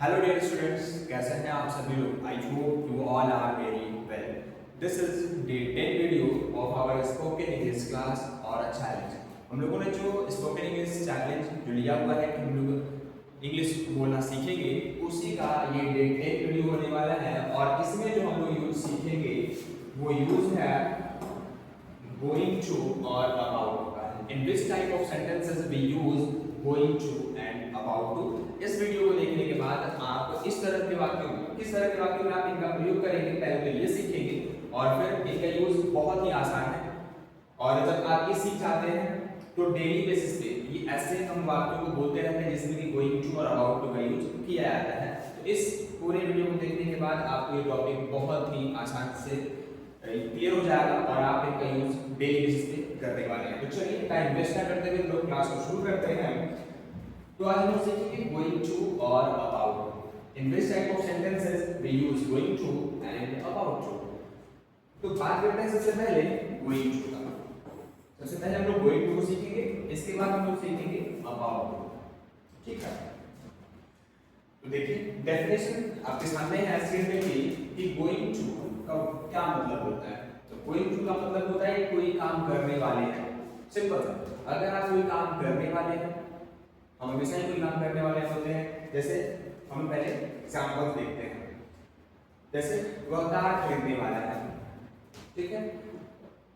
Hello dear students, कैसे हैं आप सभी लोग। I hope you all are very well. This is the 10th video of our spoken English class और challenge. हम लोगों ने जो स्पोकन इंग्लिश चैलेंज जो लिया हुआ है कि हम लोग इंग्लिश बोलना सीखेंगे, उसी का ये 10th वीडियो होने वाला है। और इसमें जो हम लोग यूज सीखेंगे वो यूज है गोइंग टू और अबाउट का। In which type of sentences we use going to and about to. इस वीडियो को देखने के बाद आप इस तरह के वाक्यों में, किस तरह के वाक्यों में आप इनका प्रयोग करेंगे, पहले तो ये सीखेंगे और फिर इनका यूज बहुत ही आसान है। और जब आप ये सीख जाते हैं तो डेली बेसिस पे ये ऐसे हम वाक्यों को बोलते रहते हैं जिसमें कि गोइंग टू और अबाउट टू का यूज किया जाता है। तो इस पूरे वीडियो को देखने के बाद आपको ये टॉपिक बहुत ही आसान से क्लियर हो जाएगा और आप इनका यूज डेली बेसिस पे करने वाले हैं। तो चलिए टाइम वेस्ट ना करते हुए लोग क्लास को शुरू करते हैं। तो आज हम सीखेंगे गोइंग टू और about. In which type of sentences we use going to and about to. तो बात करते हैं सबसे पहले गोइंग टू का। सबसे पहले हम लोग गोइंग टू को सीखेंगे, इसके बाद हम लोग सीखेंगे अबाउट टू। ठीक है, तो देखिए डेफिनेशन आपके सामने है स्क्रीन पे कि गोइंग टू का क्या मतलब होता है। तो गोइंग टू का मतलब होता है कोई काम करने वाले हैं। सिंपल सा, अगर आप कोई काम करने वाले हैं, हम हमेशा ही कोई काम करने वाले होते हैं। जैसे हम पहले एग्जांपल देखते हैं। जैसे वह कार खरीदने वाला है, ठीक है।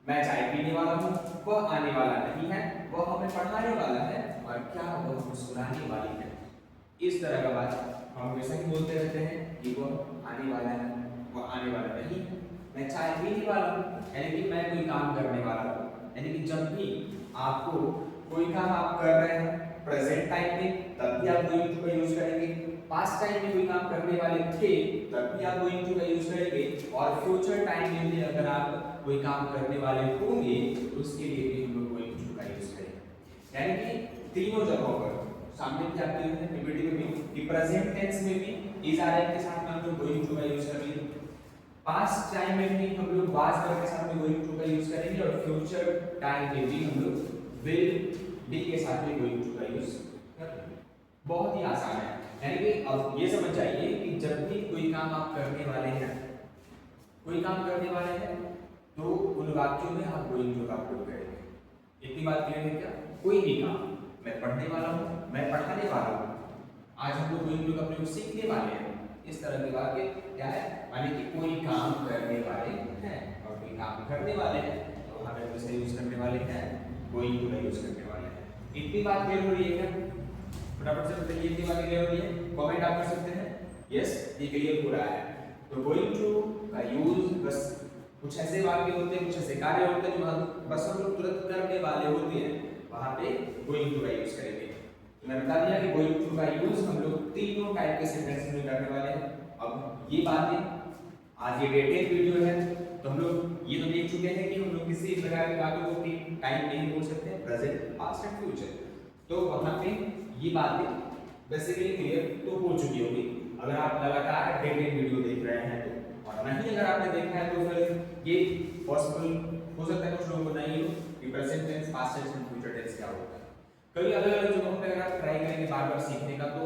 मैं चाय पीने वाला हूँ, वह आने वाला नहीं है। वह हमें पढ़ाने वाला है और क्या वह मुस्कुराने वाली है। इस तरह का बात हम हमेशा ही बोलते रहते हैं कि वह आने वाला है, वह आने वाला नहीं है। मैं चाय पीने वाला हूँ, यानी कि मैं कोई काम करने वाला हूँ। यानी कि जब भी आपको कोई काम आप कर रहे हैं प्रेजेंट टाइम में, तब भी आप गोइंग टू का यूज करेंगे। पास्ट टाइम में कोई काम करने वाले थे, तब भी आप गोइंग टू का यूज करेंगे। और फ्यूचर टाइम में भी अगर आप कोई काम करने वाले होंगे तो उसके लिए भी हम लोग गोइंग टू का यूज करेंगे। यानी कि तीनों जगहों पर सामने भी आपके पीपीटी में भी कि प्रेजेंट टेंस में भी इज आर के साथ में हम लोग गोइंग टू का यूज करेंगे। पास्ट टाइम में भी हम लोग वाज वर्ब के साथ में गोइंग टू का यूज करेंगे और फ्यूचर टाइम में भी हम लोग विल बी के साथ में गोइंग टू का यूज करेंगे। बहुत ही आसान है। यानी कि अब ये समझ जाइए कि जब भी कोई काम आप करने वाले हैं, कोई काम करने वाले हैं, तो उन वाक्यों में आप गोइंग टू का प्रयोग करेंगे। इतनी बात क्लियर है क्या? कोई भी काम, मैं पढ़ने वाला हूँ, मैं पढ़ाने वाला हूँ, आज हम लोग गोइंग टू का प्रयोग सीखने वाले हैं। इस तरह के वाक्य क्या है, माने कि कोई काम करने वाले हैं और कोई काम करने वाले हैं, तो हम इसे यूज करने वाले हैं, गोइंग टू का यूज करने वाले हैं। इतनी बात क्लियर हो रही है क्या? फटाफट से बताइए, इतनी बात क्लियर हो रही है? कमेंट आप कर सकते हैं यस, ये क्लियर हो रहा है। तो गोइंग टू का यूज बस कुछ ऐसे वाक्य होते हैं, कुछ ऐसे कार्य होते हैं जो बस हम लोग तुरंत करने वाले होते हैं, वहां पे गोइंग टू का यूज करेंगे। तो मैं बता दिया कि गोइंग टू का यूज हम लोग तीनों टाइप के सेंटेंस में करने वाले हैं। अब ये बातें आज ये डेटेड वीडियो है, तो हम लोग ये तो देख चुके हैं कि हम लोग किसी प्रकार की बातों को तीन टाइम नहीं बोल सकते, प्रेजेंट, पास्ट एंड फ्यूचर। तो वहां पे ये बातें बेसिकली क्लियर तो हो चुकी होगी अगर आप लगातार डेटेड वीडियो देख रहे हैं तो। और नहीं अगर आपने देखा है तो फिर ये पॉसिबल हो सकता है कुछ लोगों को नहीं हो कि present tense, past tense and future tense क्या होता है। कई अलग अलग जगहों पे अगर आप ट्राई करेंगे बार बार सीखने का, तो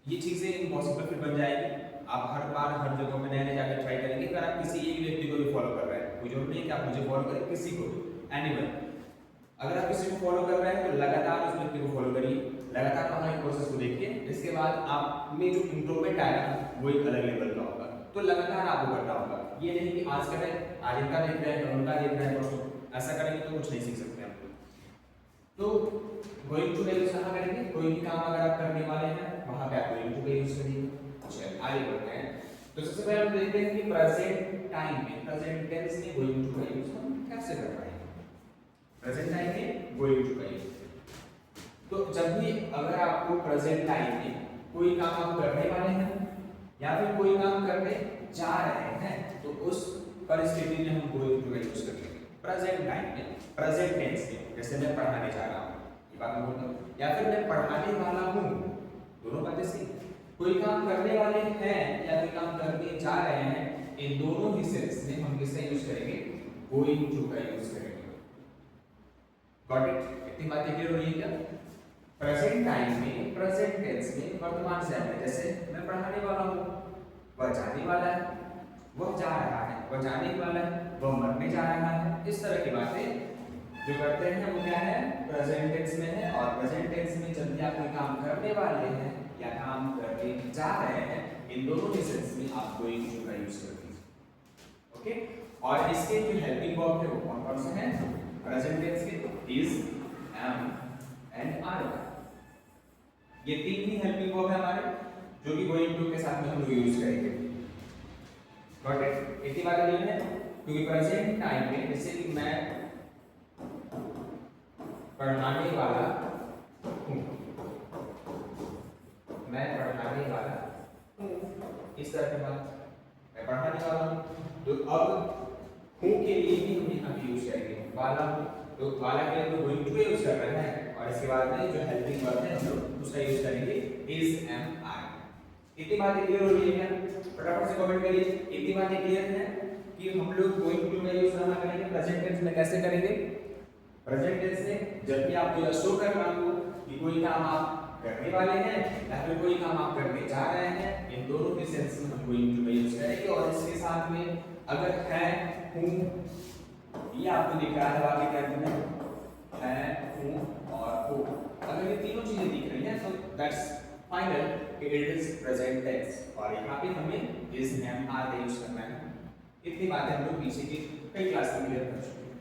ये चीजें इम्पॉसिबल फिर बन जाएगी। आप हर बार हर जगह में नए नए जाकर ट्राई करेंगे। अगर आप किसी एक व्यक्ति को भी फॉलो कर रहे हैं, कोई जरूरी नहीं कि आप मुझे फॉलो करें, किसी को भी, एनीवन। अगर आप किसी को फॉलो कर रहे हैं तो लगातार उस व्यक्ति को फॉलो करिए, लगातार हमारे प्रोसेस को देखिए। इसके बाद आप में जो इंप्रूवमेंट आएगा वो एक अलग लेवल का होगा। तो लगातार आपको करना होगा, ये नहीं कि आज करें, आज इनका देख रहे हैं, कल उनका देख रहे हैं, तो ऐसा करेंगे तो कुछ नहीं सीख सकते आप। तो गोइंग टू का यूज कहाँ करेंगे? कोई भी काम अगर आप करने वाले हैं वहां पे आप गोइंग टू का यूज करिए। चलिए आगे बढ़ते हैं। तो सबसे पहले हम देखते हैं कि प्रेजेंट टाइम में, प्रेजेंट टेंस में गोइंग टू का यूज हम कैसे कर पाएंगे। प्रेजेंट टाइम में गोइंग टू का यूज, तो जब भी अगर आपको प्रेजेंट टाइम में कोई काम आप करने वाले हैं या फिर कोई काम करने जा रहे हैं, तो उस परिस्थिति में हम गोइंग टू का यूज करेंगे। प्रेजेंट टाइम में, प्रेजेंट टेंस में, जैसे मैं पढ़ाने जा रहा हूँ, ये बात मैं बोलता हूँ, या फिर मैं पढ़ाने वाला हूँ, दोनों बातें सेम। कोई काम करने वाले हैं या कोई काम करने जा रहे हैं, इन दोनों ही सेंस में हम किसका यूज करेंगे? गोइंग टू का यूज करेंगे। Got it? इतनी बातें क्लियर हो रही है क्या? प्रेजेंट टाइम में, प्रेजेंट टेंस में वर्तमान समय में, जैसे मैं पढ़ाने वाला हूँ, वह जाने वाला है, वह जा रहा है, वह जाने वाला है, वह मरने जा रहा है। इस तरह की बातें जो करते हैं वो क्या है, प्रेजेंट टेंस में है। और प्रेजेंट टेंस में जब भी आप कोई काम करने वाले हैं या काम करने जा रहे हैं, इन दोनों के सेंस में आप गोइंग टू का यूज कर दीजिए। ओके, और इसके जो हेल्पिंग वर्ब है वो कौन कौन से हैं प्रेजेंट टेंस के, इज, एम एंड आर। ये तीन ही हेल्पिंग वर्ब है हमारे, जो कि गोइंग टू के साथ में हम लोग यूज करेंगे। Got it? इतनी बात क्लियर है? क्योंकि प्रेजेंट टाइम में जैसे कि मैं पढ़ाने वाला हूँ, मैं पढ़ाने वाला हूँ, इस तरह की बात, मैं पढ़ाने वाला हूँ। तो अब हूँ के लिए भी हम यहाँ पे यूज करेंगे वाला हूँ, तो वाला के लिए तो गोइंग टू यूज कर रहे हैं, और इसके बाद में जो हेल्पिंग वर्ब है हम लोग उसका यूज करेंगे इज, एम, आर। इतनी बातें क्लियर हो रही है क्या? फटाफट से कमेंट करिए। इतनी बातें क्लियर है कि हम लोग गोइंग टू का यूज कहाँ करेंगे, प्रेजेंट टेंस में कैसे करेंगे। प्रेजेंट टेंस में जब भी आपको यह शो करना हो कि कोई काम आप करने वाले हैं या फिर कोई काम आप करने जा रहे हैं, इन दोनों के सेंस में हम गोइंग टू का यूज करेंगे। और इसके साथ में अगर है, हूँ, ये आपको दिख रहा है वाक्य के अंत में, है, हूँ और हो, अगर ये तीनों चीजें दिख रही हैं तो दैट्स फाइनल कि इट इज प्रेजेंट टेंस। और यहाँ पे हमें इज, एम, आर का यूज करना है। इतनी बातें हम लोग पीछे की कई क्लास में क्लियर कर चुके हैं।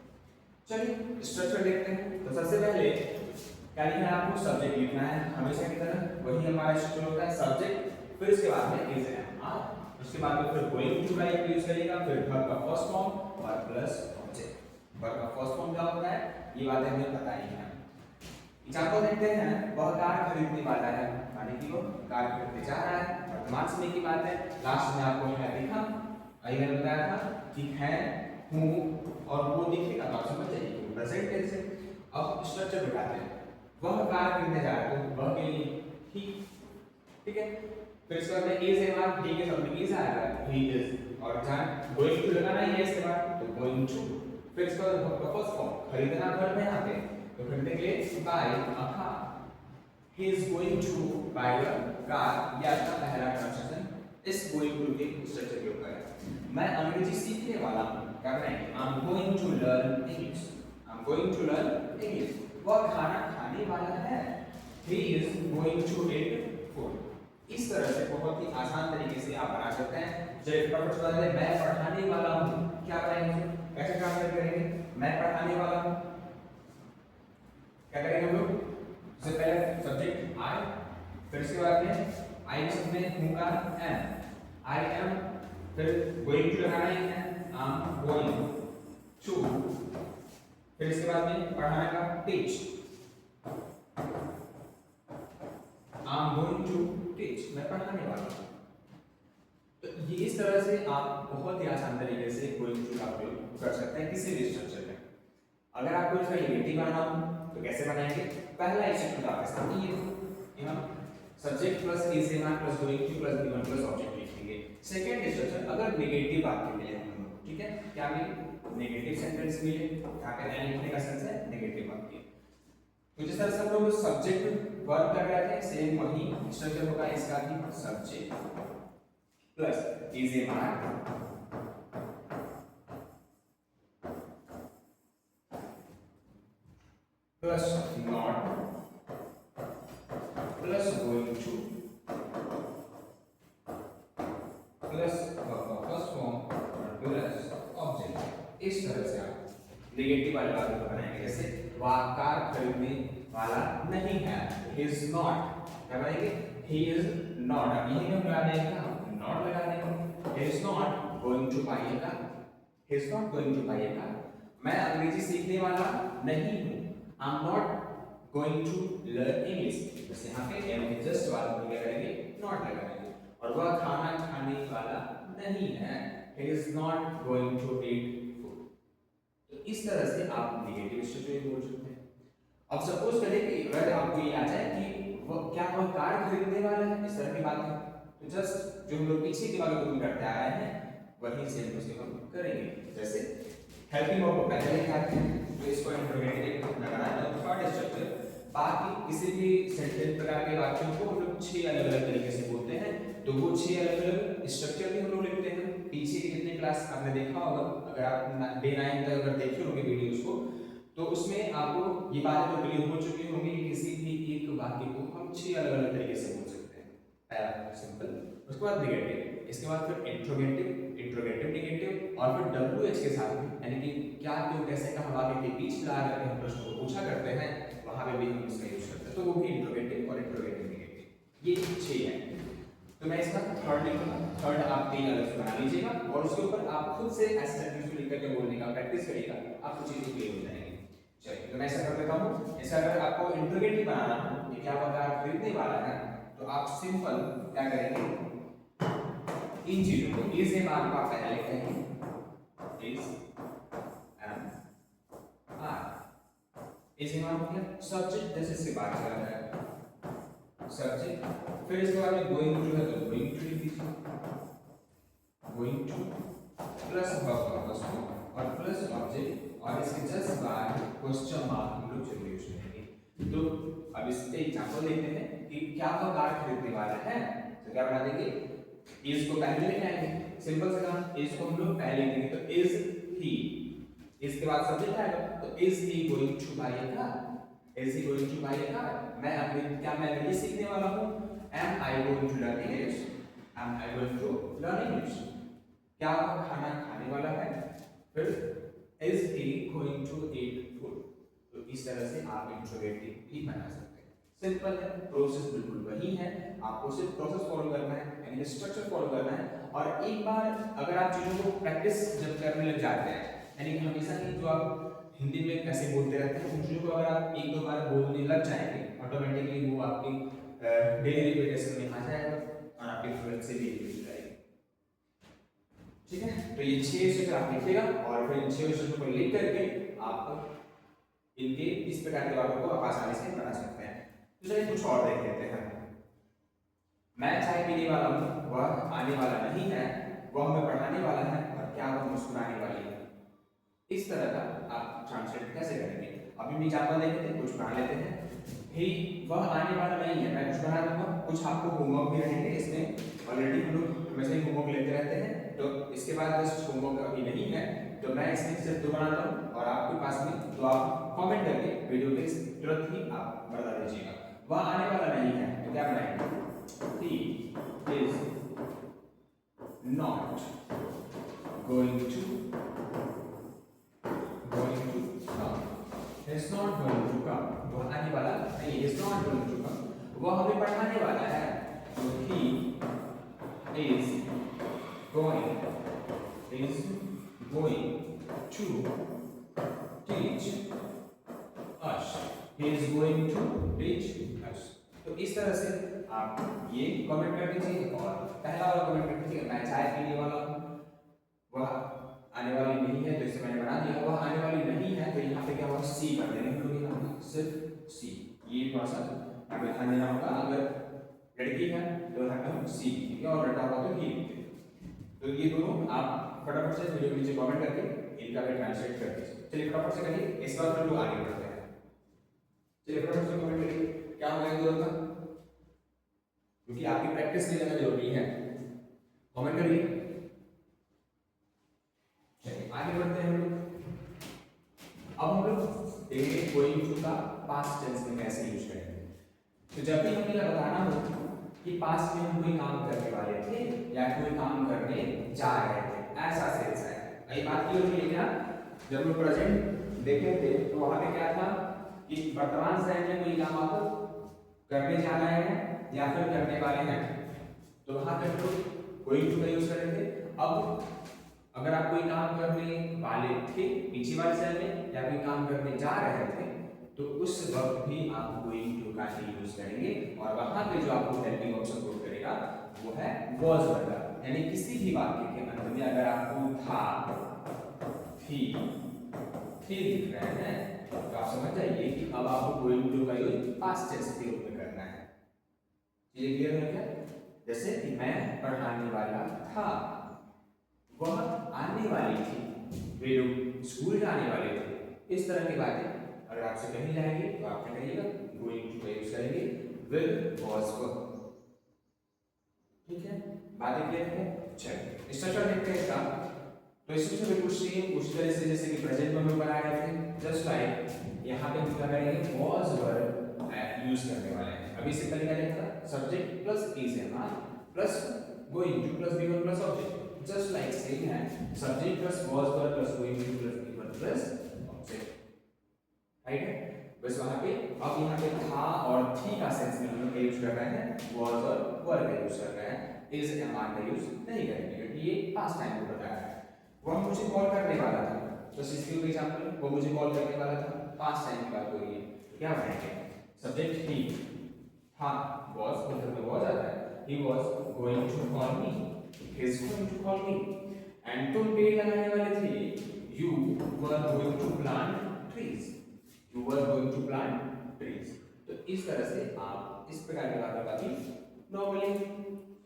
चलिए स्ट्रक्चर देखते हैं। तो सबसे पहले क्या लिखना है आपको, सब्जेक्ट लिखना है हमेशा की तरह, वही हमारा स्ट्रक्चर होता है, सब्जेक्ट, फिर उसके बाद में इज, एम, आर, उसके बाद में फिर गोइंग टू का यूज करिएगा, फिर वर्ब का फर्स्ट फॉर्म और प्लस ऑब्जेक्ट। वर्ब का फर्स्ट फॉर्म क्या होता है ये बातें हमें पता ही है। एग्जांपल देखते हैं, वह कार खरीदने वाला है, माने कि वो कार खरीदने जा रहा है, वर्तमान समय की बात है। लास्ट में आपको है दिखा, अभी मैंने बताया था कि है, हूँ और वो दिखेगा तो आप समझ जाइए प्रेजेंट टेंस है। अब स्ट्रक्चर बताते हैं, वह कार खरीदने जा रहा है तो वह के लिए ही, ठीक है। फिर इसके बाद में इज, एम, आर, ही के सामने इज आएगा, ही इज, और जहां गोइंग टू लगाना है इसके बाद तो गोइंग टू। फिर इसके बाद वर्ब का फर्स्ट फॉर्म, खरीदना वर्ब में आते हैं तो खरीदने के लिए buy a car, he is going to buy a car. ये आपका पहला ट्रांसलेशन इस गोइंग टू के स्ट्रक्चर के ऊपर है। मैं अंग्रेजी सीखने वाला हूं, क्या करेंगे, I am going to learn English, I am going to learn English. वह खाना खाने वाला है, he is going to eat food. इस तरह से बहुत ही आसान तरीके से आप बना सकते हैं। चलिए फटाफट से बता दें, मैं पढ़ाने वाला हूं, क्या बनाएंगे, कैसे ट्रांसलेट करेंगे, मैं पढ़ाने वाला हूं, क्या करेंगे हम लोग, सबसे पहले सब्जेक्ट आई, फिर इसके बाद में आई के साथ में हूं का एम, आई एम, फिर गोइंग टू लगाना ही है, आई एम गोइंग टू, फिर इसके बाद में पढ़ाने का teach, I am going to teach, मैं पढ़ाने वाला हूं। तो ये इस तरह से आप बहुत ही आसान तरीके से गोइंग टू का प्रयोग कर सकते हैं किसी भी स्ट्रक्चर में। अगर आपको इसका नेगेटिव बनाना हो तो कैसे बनाएंगे, पहला स्ट्रक्चर आपके सामने ये हम subject plus is, am, are plus going to plus given plus object लिखेंगे। सेकंड स्ट्रक्चर, अगर नेगेटिव बात के लिए हम लोग, ठीक है, क्या मिले, नेगेटिव सेंटेंस मिले, यहाँ पे एन लिखने का सेंस है नेगेटिव बात की। तो जिस तरह से हम लोग सब्जेक्ट वर्ब कर रहे थे, सेम वही स्ट्रक्चर होगा इसका भी, subject plus is, am, are plus not plus going to plus first form और प्लस ऑब्जेक्ट। इस तरह से आप नेगेटिव वाली बात को बनाएंगे। जैसे वह कार खरीदने वाला नहीं है, ही इज नॉट, क्या बनाएंगे, ही इज नॉट, अब यही में लगा देंगे, नॉट लगा देंगे, he is not going to buy a car, he is not going to buy a car. मैं अंग्रेजी सीखने वाला नहीं हूं, I am not going to learn English, बस यहाँ पे एम के जस्ट वाला को क्या करेंगे, नॉट लगाएंगे। और वह खाना खाने वाला नहीं है, he is not going to eat food. तो इस तरह से आप नेगेटिव स्ट्रक्चर बोल सकते हैं। अब सपोज करें कि अगर आपको ये आ जाए कि वह क्या वह कार खरीदने वाला है, इस तरह की बात है, तो जस्ट जो हम लोग पीछे के वाले को करते आ रहे हैं वही सेम प्रोसेस हम करेंगे। जैसे हेल्पिंग वर्ब को पहले लिखाते हैं, तो इसको इंटरोगेटिव लगाना है। तो थर्ड स्ट्रक्चर बाकी किसी भी सेंटेंस प्रकार के वाक्यों को हम लोग 6 अलग अलग तरीके से बोलते हैं। तो वो 6 अलग अलग स्ट्रक्चर भी हम लोग लिखते हैं। पीछे की जितनी क्लास आपने देखा होगा, अगर आप डे 9 तक अगर देखे होंगे वीडियोस को, तो उसमें आपको ये बातें तो क्लियर हो चुकी होंगी कि किसी भी एक वाक्य को हम 6 अलग अलग तरीके से बोल सकते हैं। पहला सिंपल, उसके बाद नेगेटिव, इसके बाद फिर इंट्रोगेटिव, इंट्रोगेटिव नेगेटिव, और फिर WH के साथ में, यानी कि क्या क्यों कैसे कहां वाक्य के बीच ला करके हम प्रश्न को पूछा करते हैं, वहां पे भी हम इसका यूज करते हैं। तो वो भी इंट्रोगेटिव और इंट्रोगेटिव नेगेटिव, ये 6 है। तो मैं इसका थर्ड लिखूंगा, थर्ड आप 3 अलग से बना लीजिएगा और उसके ऊपर आप खुद से ऐसे सेंटेंस को लिख करके बोलने का प्रैक्टिस करिएगा, आपको चीजें क्लियर हो जाएंगी। चलिए, तो मैं ऐसा कर देता हूं। ऐसा अगर आपको इंट्रोगेटिव बनाना हो, ये क्या होता है, खरीदने वाला है, तो आप सिंपल क्या करेंगे, इन चीजों को इज ए मान का पहले लिखेंगे, is am are, is a मान मतलब सब्जेक्ट, जैसे इससे बात कर रहा है सब्जेक्ट, फिर इसके बाद में गोइंग टू है तो गोइंग टू लिख दीजिए, गोइंग टू प्लस वर्ब और प्लस ऑब्जेक्ट, और इसके जस्ट बाद क्वेश्चन मार्क हम लोग जरूर यूज करेंगे। तो अब इस पे एग्जांपल देखते हैं कि क्या वो कार खरीदने वाला है, तो क्या बना देंगे, इज को पहले लेके आएंगे, सिंपल से काम, इज को हम लोग पहले लिखेंगे, तो इज ही, इसके बाद सब्जेक्ट आएगा, तो is he going to buy a car, is he going to buy a car. मैं अभी क्या मैं ये सीखने वाला हूं, am I going to learn English, am I going to learn English, क्या वो खाना खाने वाला है, फिर is he going to eat food। तो इस तरह से आप इंट्रोगेटिव भी बना सकते हैं। सिंपल है, प्रोसेस बिल्कुल वही है, आपको सिर्फ प्रोसेस फॉलो करना है, यानी स्ट्रक्चर फॉलो करना है। और एक बार अगर आप चीजों को प्रैक्टिस जब करने लग जाते हैं, यानी कि हमेशा की जो आप हिंदी में कैसे बोलते रहते हैं, उन चीजों को अगर आप एक दो बार बोलने लग जाएंगे, ऑटोमेटिकली वो आपकी डेली रिपीटेशन में आ जाएगा और आपकी फ्लुएंसी भी इंक्रीज हो जाएगी। ठीक है, तो ये 6 सूत्र आप लिखिएगा और फिर इन 6 सूत्रों को लिख करके आप इनके इस प्रकार के वाक्यों को आप आसानी से बना सकते हैं। तो चलिए कुछ और देख लेते हैं। मैं चाय पीने वाला हूँ, वह आने वाला नहीं है, वह हमें पढ़ाने वाला है, और क्या वह मुस्कुराने वाली है। इस तरह का आप ट्रांसलेट कैसे करेंगे, अभी भी एग्जांपल देखते हैं, कुछ बना लेते हैं। ही, वह आने वाला नहीं है, मैं कुछ बना दूंगा, कुछ आपको होमवर्क भी रहेंगे इसमें, ऑलरेडी हम लोग हमेशा ही होमवर्क लेते रहते हैं, तो इसके बाद जस्ट होमवर्क अभी नहीं है, तो मैं इसमें सिर्फ 2 बनाता हूँ और आपके पास में तो आप कमेंट करके वीडियो के तुरंत ही आप बता दीजिएगा। वह आने वाला नहीं है, तो क्या बनाएंगे, he is not going to come, is not going to come, वह आने वाला नहीं, is not going to come, वह हमें पढ़ाने वाला है, तो he is going to teach us, he is going to teach us। तो इस तरह से आप ये कमेंट कर दीजिए और पहला वाला कमेंट कर दीजिए, मैं चाय पीने वाला हूँ, वह आने वाली नहीं है, तो इसे मैंने बना दिया, वह आने वाली नहीं है, तो यहाँ पे क्या होगा, सी कर देंगे हम लोग, यहाँ सिर्फ सी, ये थोड़ा सा हमें ध्यान देना होगा, अगर लड़की है तो यहाँ पे हम सी लिखेंगे और लड़का होगा तो ही लिखेंगे। तो ये दोनों आप फटाफट से वीडियो के नीचे कमेंट करके इनका भी ट्रांसलेट कर दीजिए। चलिए फटाफट से करिए, इस बार हम लोग आगे बढ़ते हैं। चलिए फटाफट से कमेंट करिए, क्या होगा इन दोनों का, क्योंकि आपकी प्रैक्टिस के लिए जरूरी है, कमेंट करिए। चलिए आगे बढ़ते हैं हम लोग। अब हम लोग देखेंगे गोइंग टू का पास्ट टेंस में कैसे यूज करेंगे। तो जब भी हमें यह बताना हो कि पास्ट में हम कोई काम करने वाले थे या कोई काम करने जा रहे थे, ऐसा सेंस है। ये बात क्लियर हुई है क्या, जब हम प्रेजेंट देखे थे तो वहां पे क्या था कि वर्तमान समय में कोई काम आप करने जा रहे हैं या फिर करने वाले हैं, तो वहां पे हम लोग गोइंग टू का यूज करेंगे। अब अगर आप कोई काम करने वाले थे पीछे वाले समय में या कोई काम करने जा रहे थे, तो उस वक्त भी आप गोइंग टू का ही यूज करेंगे और वहां पे जो आपको हेल्पिंग वर्ब सपोर्ट करेगा वो है वाज वर्ब, यानी किसी भी वाक्य के अंत में अगर आपको था, थी दिख रहे हैं तो आप समझ जाइए कि अब आपको गोइंग टू का यूज पास्ट टेंस के रूप में करना है। ये क्लियर है क्या, जैसे कि मैं पढ़ाने वाला था, वह आने वाली थी, वे लोग स्कूल जाने वाले थे। इस तरह की बातें अगर आपसे कही जाएगी तो आप क्या करिएगा, गोइंग टू का यूज करेंगे विल वाज वर। ठीक है, बातें क्लियर है? चलिए स्ट्रक्चर देखते हैं इसका। तो इसमें से बिल्कुल सेम उसी तरह से जैसे कि प्रेजेंट में हम बना रहे थे, जस्ट लाइक यहाँ पे हम क्या करेंगे वाज वर यूज करने वाले हैं। अभी सिंपल क्या लिखा सब्जेक्ट प्लस इज है ना plus going to plus be one plus object, just like same है subject plus was were plus going to plus be one plus object, right है। बस वहां पे अब यहाँ पे था और थी का सेंस में हम लोग यूज कर रहे हैं, वाज और वर का यूज कर रहे हैं, इज एम आर का यूज नहीं करेंगे क्योंकि ये पास्ट टाइम को बताया है। वो मुझे कॉल करने वाला था, तो इसके एग्जांपल वो मुझे कॉल करने वाला था, पास्ट टाइम की बात हो रही है, क्या बनाएंगे सब्जेक्ट ही था, वाज मतलब में वाज आता है, he was going to call me, he is going to call me, and तुम पेड़ लगाने वाले थे, you were going to plant trees, you were going to plant trees। तो इस तरह से आप इस प्रकार की बातों का भी नॉर्मली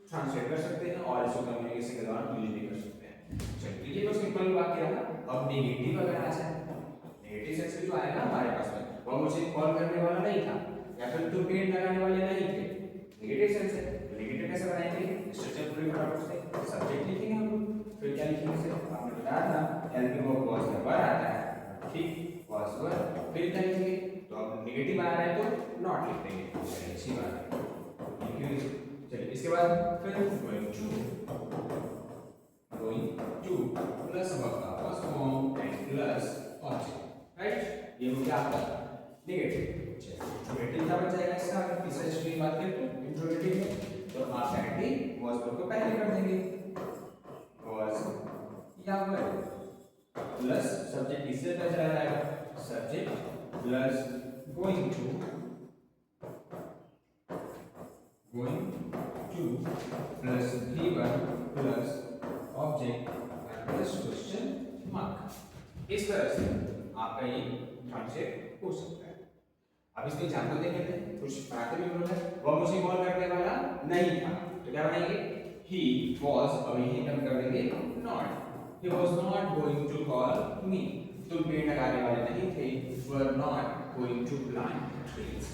ट्रांसलेट कर सकते हैं और इसको कम्युनिकेशन के दौरान यूज भी कर सकते हैं। चलिए ये तो सिंपल वाक्य रहा। अब नेगेटिव अगर आ जाए, नेगेटिव सेंस में जो आएगा हमारे पास में, वो मुझे कॉल करने वाला नहीं था या फिर तुम पेड़ लगाने वाले नहीं थे, नेगेटिव सेंस है। नेगेटिव कैसे बनाएंगे, स्ट्रक्चर पूरे फटाफट से सब्जेक्ट लिखेंगे हम लोग, फिर क्या लिखेंगे से आपने बताया था हेल्पिंग वर्ब वाज वर आता है, ठीक वाज वर, फिर क्या लिखेंगे, तो अब नेगेटिव आ रहा है तो नॉट लिख देंगे, चलिए अच्छी बात है। चलिए इसके बाद फिर गोइंग टू प्लस वर्ब का was form and plus object, right, ये हो गया आपका नेगेटिव। इंट्रोगेटिव क्या बन जाएगा इसका, अगर तीसरा स्टेज की बात करें तो इंट्रोगेटिव में तो आप डायरेक्टली वाज वर्ब को पहले कर देंगे, वाज या वर प्लस सब्जेक्ट इससे पहले चला जाएगा, subject plus going to plus V1 plus object plus question mark. इस तरह से आपका ये ट्रांसलेट हो सकता है। अब इसके एग्जांपल देख लेते हैं, कुछ बनाते भी बोल रहे हैं, वो मुझे कॉल करने वाला नहीं था, तो क्या बनाएंगे, he was, अब यही कम कर देंगे not, he was not going to call me, तुम पेड़ लगाने वाले नहीं थे, were not going to plant trees।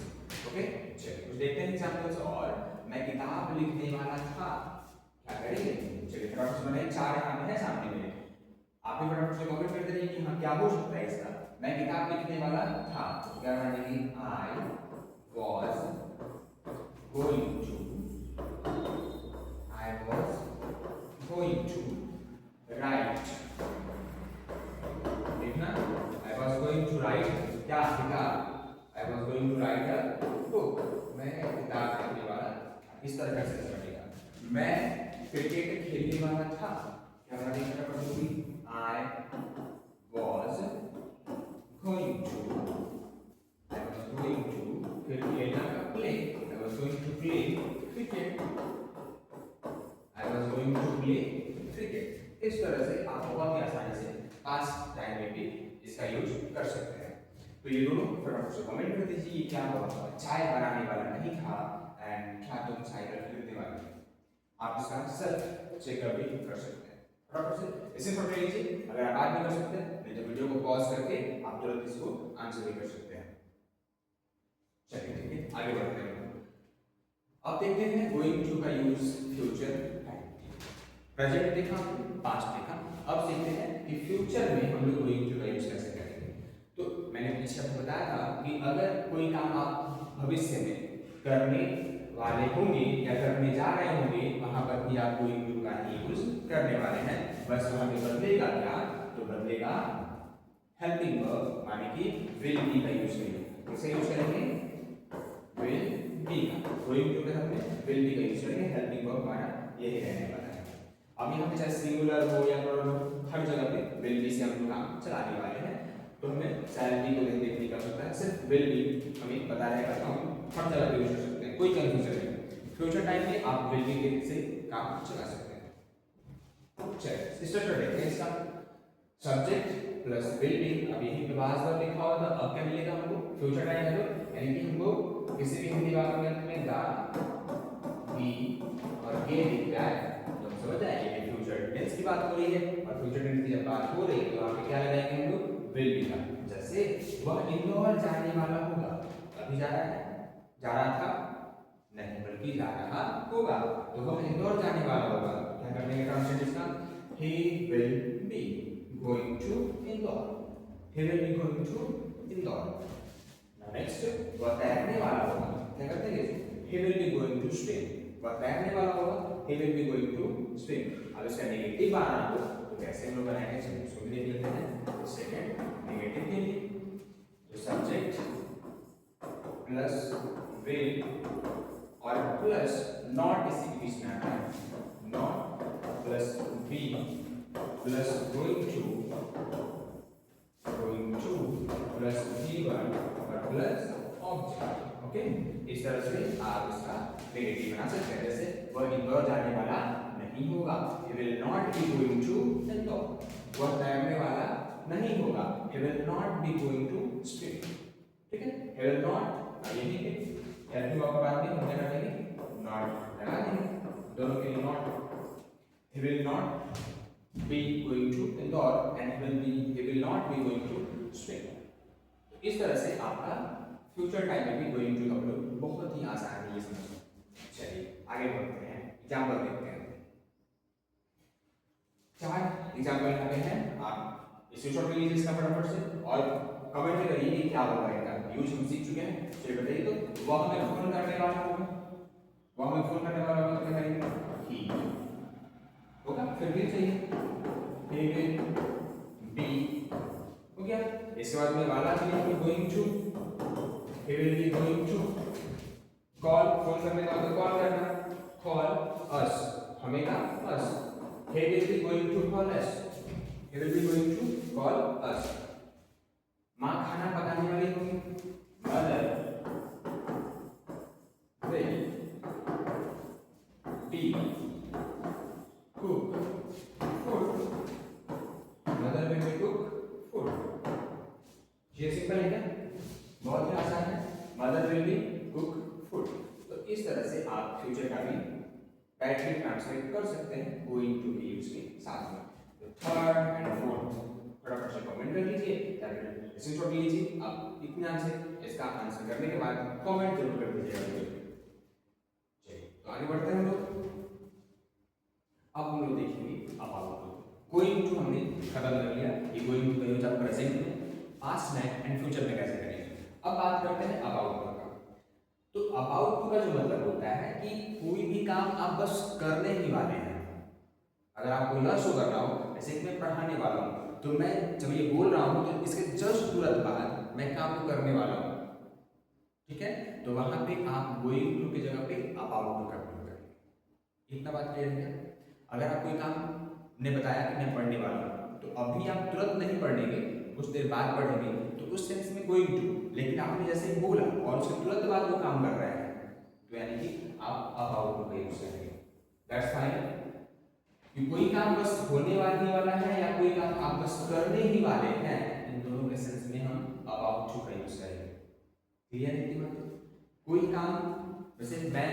Okay, चलिए कुछ देखते हैं एग्जांपल्स। और मैं किताब लिखने वाला था, क्या करेंगे, चलिए फटाफट से बनाइए, चार यहाँ पे है सामने में, आप भी फटाफट से कमेंट करते रहिए कि हाँ क्या हो सकता है इसका। मैं किताब लिखने वाला था, तो क्या बनाएंगे, I was going to write, देखना I was going to write क्या किताब, I was going to write a book, मैं किताब लिखने वाला, इस तरह का सेंस बनेगा। मैं क्रिकेट खेलने वाला था, क्या बनाएंगे फटाफट, I was going to फिर खेलना का play, I was going to play cricket, I was going to play cricket। इस तरह से आप बहुत ही आसानी से पास्ट टाइम में भी इसका यूज कर सकते हैं। तो ये दोनों फटाफट से कमेंट कर दीजिए क्या हुआ, चाय बनाने वाला नहीं था एंड क्या तुम साइकिल खरीदने वाले थे। आप इसका सेल्फ चेकअप भी कर सकते हैं, फटाफट से इसे पढ़ लीजिए। अगर आप आज भी कर सकते हैं नहीं तो वीडियो को पॉज करके आप तुरंत इसको आंसर भी कर सकते हैं। चलिए ठीक है, आगे बढ़ते हैं। अब देखते हैं गोइंग टू का यूज फ्यूचर टाइम, प्रेजेंट देखा, पास्ट देखा, अब सीखते हैं कि फ्यूचर में हम लोग गोइंग टू का यूज कैसे करेंगे। तो मैंने पीछे आपको बताया था कि अगर कोई काम आप भविष्य में करने वाले होंगे या करने जा रहे होंगे, वहां पर भी आप गोइंग टू का ही यूज करने वाले हैं। बस वहां पे बदलेगा क्या, तो बदलेगा हेल्पिंग वर्ब माने कि विल बी का यूज करेंगे। किसे यूज करेंगे, विल बी का, गोइंग टू के हमने विल बी का यूज करेंगे, हेल्पिंग वर्ब हमारा यही रहने वाला है। अब यहाँ पे चाहे सिंगुलर हो या प्लूरल हो, हर जगह पे विल बी से हम लोग काम चलाने वाले हैं। तो हमें चाहे बी को देखने की आवश्यकता है, सिर्फ विल बी हमें पता रहेगा तो हम हर जगह पे यूज कर सकते हैं, कोई कंफ्यूजन नहीं। फ्यूचर टाइम में आप विल बी के से काम चला सकते हैं। चलिए स्ट्रक्चर देखते हैं इसका, सब्जेक्ट प्लस विल बी। अब यही पे वाज वर्ब लिखा हुआ था, अब क्या मिलेगा हमको, फ्यूचर टाइम है तो यानी कि हमको किसी भी हिंदी वाक्यांश में गा, बी और के दिख रहा है तो हम समझ जाएंगे कि फ्यूचर टेंस की बात हो रही है। और फ्यूचर टेंस की जब बात हो रही है तो वहां पे क्या लगाएंगे हम लोग, विल बी का। जैसे वह इंदौर जाने वाला होगा, अभी जा रहा है जा रहा था नहीं बल्कि जा रहा होगा, तो वह इंदौर जाने वाला होगा। क्या करने का ट्रांसलेट इसका, he will be going to Indore, he will be going to Indore. Next, वह तैरने वाला होगा। क्या करते हैं, he will be going to swim, वह तैरने वाला होगा, he will be going to swim। अब इसका नेगेटिव बनाना हो तो कैसे हम लोग बनाएंगे, चलिए इसको भी देख लेते हैं। सेकंड नेगेटिव के लिए तो सब्जेक्ट प्लस विल और प्लस नॉट इसी के बीच में आता है, not plus be plus going to plus V1 और प्लस ऑब्जेक्ट। ओके, इस तरह से आप इसका नेगेटिव बना सकते हैं। जैसे वह इंदौर जाने वाला नहीं होगा, he will not be going to Indore. वह तैरने वाला नहीं होगा, he will not be going to swim। ठीक है, he will not, यही है हेल्पिंग वर्ब बाद में हम क्या करेंगे, नॉट लगा देंगे दोनों के लिए not. he will not be going to Indore and he will not be going to swim। इस तरह से आपका फ्यूचर टाइम में भी गोइंग टू का प्रयोग बहुत ही आसान है, ये समझो। चलिए आगे बढ़ते हैं, एग्जाम्पल देखते हैं। 4 एग्जाम्पल यहाँ पे हैं, आप स्क्रीनशॉट ले लीजिए इसका फटाफट से और कमेंट में करिए कि क्या होगा इनका यूज हम सीख चुके हैं। चलिए बताइए, तो वह हमें फोन करने वाला होगा, वह हमें फोन करने वाला होगा तो क्या करेंगे, ही होगा। फिर भी चाहिए he will be, हो गया। इसके बाद में वाला भी going to, he will be going to call, phone करने का मतलब कॉल करना, कॉल अस, हमें का अस, he will be going to call us, he will be going to call us। माँ खाना पकाने वाली होगी, mother will be cook food, mother will be cook food। ये सिंपल है क्या, बहुत ही आसान है, mother will be cook food. तो इस तरह से आप फ्यूचर का भी डायरेक्टली ट्रांसलेट कर सकते हैं गोइंग टू बी यूज के साथ में। तो थर्ड एंड फोर्थ फटाफट से कमेंट कर लीजिए या फिर स्क्रीनशॉट लीजिए आप इत्मीनान से। इसका आंसर करने के बाद कमेंट जरूर कर दीजिएगा। चलिए तो आगे बढ़ते हैं हम लोग। अब हम लोग देखेंगे अबाउट टू। गोइंग टू हमने खत्म कर लिया, ये गोइंग टू का यूज आप प्रेजेंट में, पास्ट में एंड फ्यूचर में कैसे करेंगे। अब बात करते हैं अबाउट टू का। तो अबाउट टू का जो मतलब होता है कि कोई भी काम आप बस करने ही वाले हैं। अगर आपको यह शो करना हो, जैसे कि मैं पढ़ाने वाला हूँ, तो मैं जब ये बोल रहा हूँ तो इसके जस्ट तुरंत बाद मैं काम को करने वाला हूँ, ठीक है। तो वहां पे आप गोइंग टू की जगह पे अबाउट टू का प्रयोग करेंगे। इतना बात क्लियर है। अगर आप कोई काम ने बताया कि मैं पढ़ने वाला हूँ, तो अभी आप तुरंत नहीं पढ़ेंगे, कुछ देर बाद पढ़ेंगे, तो उस सेंस में गोइंग टू। लेकिन आपने जैसे ही बोला और उसके तुरंत बाद वो काम कर रहे हैं, तो यानी कि आप अबाउट टू का यूज करेंगे। That's fine. कि कोई काम बस होने वाला है या कोई काम आप बस करने ही वाले हैं, इन दोनों के सेंस में हम अबाउट टू का यूज करेंगे। क्लियर है कि बात। कोई काम जैसे मैं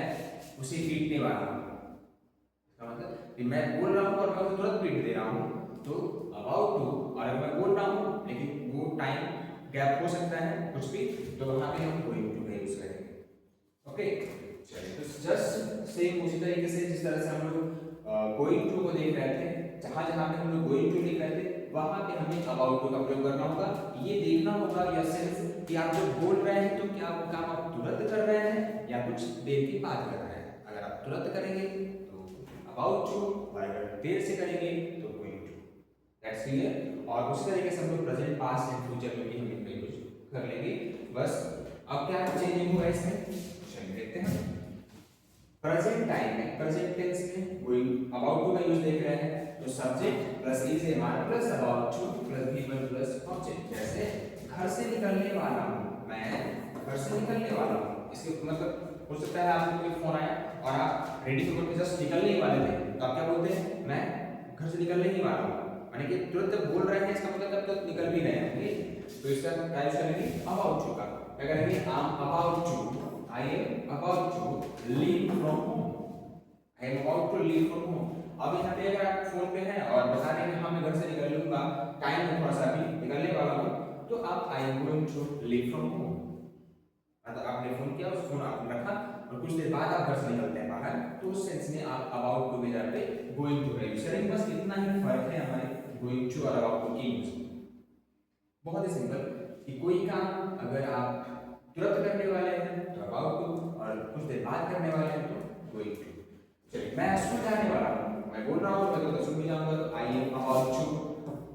उसे पीटने वाला हूँ, इसका मतलब कि मैं बोल रहा हूँ और मैं उसे तुरंत पीट दे रहा हूँ, तो अबाउट टू। और अगर मैं बोल रहा हूँ लेकिन वो टाइम गैप हो सकता है कुछ भी, तो वहां पे हम गोइंग टू का यूज करेंगे। ओके, चलिए तो जस्ट सेम उसी तरीके से जिस तरह से हम लोग गोइंग टू को देख रहे थे, जहां जहां पे हम लोग गोइंग टू लिख रहे थे, वहां पे हमें अबाउट टू का प्रयोग करना होगा। ये देखना होगा या सेंस कि आप जब बोल रहे हैं तो क्या वो काम आप तुरंत कर रहे हैं या कुछ देर के बाद कर रहे हैं। अगर आप तुरंत करेंगे तो अबाउट टू, और अगर देर से करेंगे तो गोइंग टू। That's clear. और उसी तरीके से हम लोग प्रेजेंट, पास्ट एंड फ्यूचर में भी हम इनका यूज कर लेंगे। बस अब क्या चेंजिंग होगा इसमें, चलिए देखते हैं। प्रेजेंट टाइम में, प्रेजेंट टेंस में गोइंग अबाउट टू का यूज देख रहे हैं, तो सब्जेक्ट प्लस इज ए मान plus about to plus V1 plus object. जैसे घर से निकलने वाला हूं, मैं घर से निकलने वाला हूं, इसके मतलब हो सकता है आपको कोई फोन आया और आप रेडी होकर के जस्ट निकलने ही वाले थे, तो आप क्या बोलते हैं, मैं घर से निकलने ही वाला हूं, यानी कि तुरंत जब बोल रहे हैं इसका मतलब तब तक निकल भी रहे हैं। तो इसका क्या यूज करेंगे, अबाउट टू का। क्या करेंगे, I am about to, I am about to leave from home, I am about to leave from home. अब यहाँ पे अगर आप फोन पे हैं और बता रहे हैं हाँ मैं घर से निकल लूंगा, टाइम में थोड़ा सा भी निकलने वाला हूँ, तो आप I am going to leave from home. मतलब आपने फोन किया, उस फोन आपने रखा और कुछ देर बाद आप घर से निकलते हैं बाहर, तो उस सेंस में आप अबाउट टू के जगह पे गोइंग टू का यूज करेंगे। बस इतना ही फर्क है हमारे गोइंग टू और अबाउट टू के यूज में। बहुत ही सिंपल कि कोई काम अगर आप तुरंत करने वाले हैं तो अबाउट टू, और कुछ देर बाद करने वाले हैं तो गोइंग टू। चलिए, मैं स्कूल जाने वाला हूँ, मैं बोल रहा हूँ, मैं तो स्कूल भी जाऊंगा, तो I am about to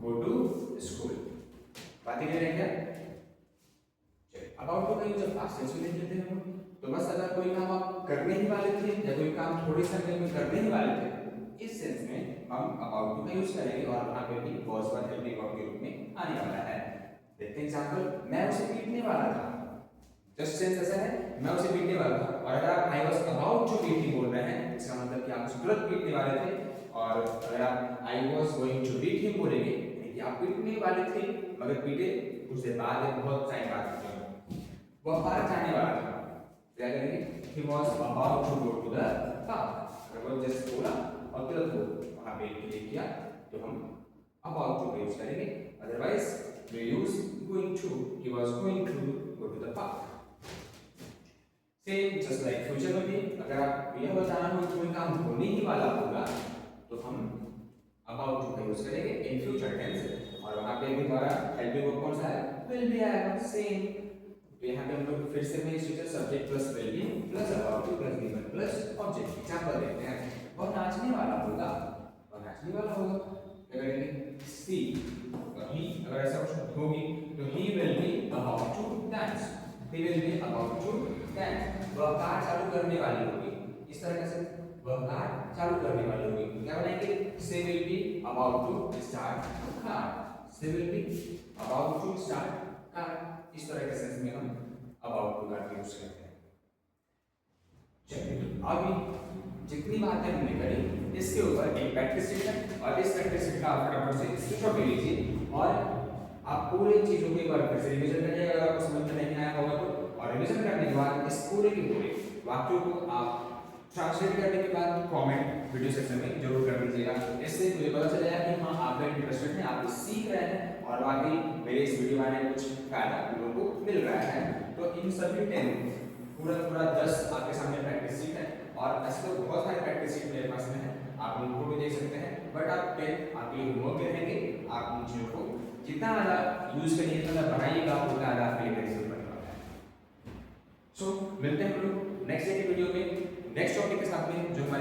go to school. बातें कर रहे हैं क्या? चलिए, अबाउट टू का यूज अब पास्ट टेंस में देख लेते हैं हम। तो बस अगर कोई काम आप करने ही वाले थे या कोई काम थोड़े समय में करने ही वाले थे, इस सेंस में हम अबाउट टू का यूज करेंगे और वहां पे भी वॉज पर हेल्पिंग वर्ब के रूप में आने वाला है। देखते हैं एग्जांपल, मैं उसे पीटने वाला था। जस्ट सेंस ऐसा है, मैं उसे पीटने वाला था, और अगर आप I was about to beat him बोल रहे हैं, इसका मतलब कि आप उसे तुरंत पीटने वाले थे। और अगर आप I was going to beat him बोलेंगे, यानी कि आप पीटने वाले थे मगर पीटे कुछ देर बाद या बहुत टाइम बाद। वो बाहर जाने वाला था, क्या करेंगे? he was about to go to the park। अगर वो जस्ट बोला और तुरंत वो वहां पे क्लिक किया तो हम about to का यूज करेंगे। Otherwise we use going to, he was going to go to the park। Same just like future में भी अगर आप यह बताना हो कि कोई काम होने ही वाला होगा तो हम about to का यूज करेंगे इन फ्यूचर टेंस। और वहां पे भी हमारा हेल्पिंग वर्ब कौन सा है? will be आएगा। सेम, तो यहाँ पे हम लोग फिर से वही structure, subject plus will be plus about to plus given plus object. Example देखते हैं, वो नाचने वाला होगा, वो नाचने वाला होगा, क्या करेंगे? सी, ही अगर ऐसा कुछ होगी तो he will be about to dance, he will be about to dance. वह कार चालू करने वाली होगी, इस तरह से वह कार चालू करने वाली होगी, क्या बनाएंगे? She will be about to start car, she will be about to start car. इस तरह के सेंस में हम अबाउट टू का यूज करते हैं। चलिए, अभी जितनी बातें हमने करी इसके ऊपर एक प्रैक्टिस सेट है, और इस प्रैक्टिस सेट का आप फटाफट से स्क्रीनशॉट ले लीजिए और आप पूरे चीजों के एक बार फिर से रिवीजन करिएगा अगर आपको समझ में नहीं आया होगा तो। और रिवीजन करने के बाद इस पूरे के पूरे वाक्यों को आप ट्रांसलेट करने के बाद कमेंट वीडियो सेक्शन में जरूर कर दीजिएगा। इससे मुझे पता चलेगा कि हाँ आप इंटरेस्टेड हैं, आप सीख रहे हैं और वाकई मेरे इस वीडियो में कुछ फायदा आप लोगों को मिल रहा है। तो इन सभी 10 पूरा 10 आपके सामने प्रैक्टिस शीट है, और ऐसे तो बहुत सारे प्रैक्टिस शीट मेरे पास में है, आप इनको भी देख सकते हैं। बट आप 10 आपके होमवर्क में रहेंगे, आप इन चीज़ों को जितना ज़्यादा यूज करिए, जितना बनाइएगा उतना ज़्यादा आपके लिए बेनिफिट बनने वाला है। सो मिलते हैं हम लोग नेक्स्ट वीडियो में नेक्स्ट टॉपिक के साथ में, जो हमारे